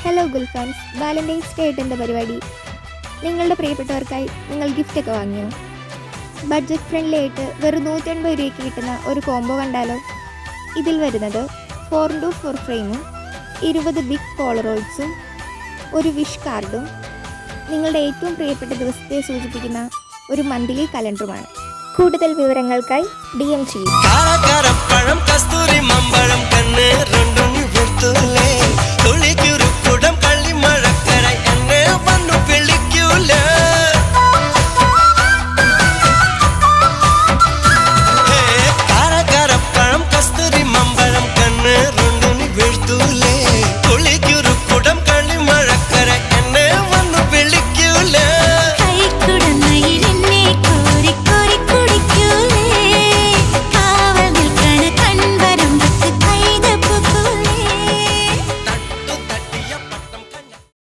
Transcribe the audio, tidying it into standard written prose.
Hello ഗുൽഫാൻസ്, Valentine's day ആയിട്ട് എന്താ പരിപാടി? നിങ്ങളുടെ പ്രിയപ്പെട്ടവർക്കായി നിങ്ങൾ ഗിഫ്റ്റൊക്കെ വാങ്ങിയോ? ബഡ്ജറ്റ് ഫ്രണ്ട്ലി ആയിട്ട് വെറും 150 രൂപയ്ക്ക് കിട്ടുന്ന ഒരു കോംബോ കണ്ടാലോ? ഇതിൽ വരുന്നത് 4x4 ഫ്രെയിമും 20 ബിഗ് പോളറോയിഡ്സും ഒരു വിഷ് കാർഡും നിങ്ങളുടെ ഏറ്റവും പ്രിയപ്പെട്ട ദിവസത്തെ സൂചിപ്പിക്കുന്ന ഒരു മന്ത്ലി കലണ്ടറുമാണ്. കൂടുതൽ വിവരങ്ങൾക്കായി DM ചെയ്യും.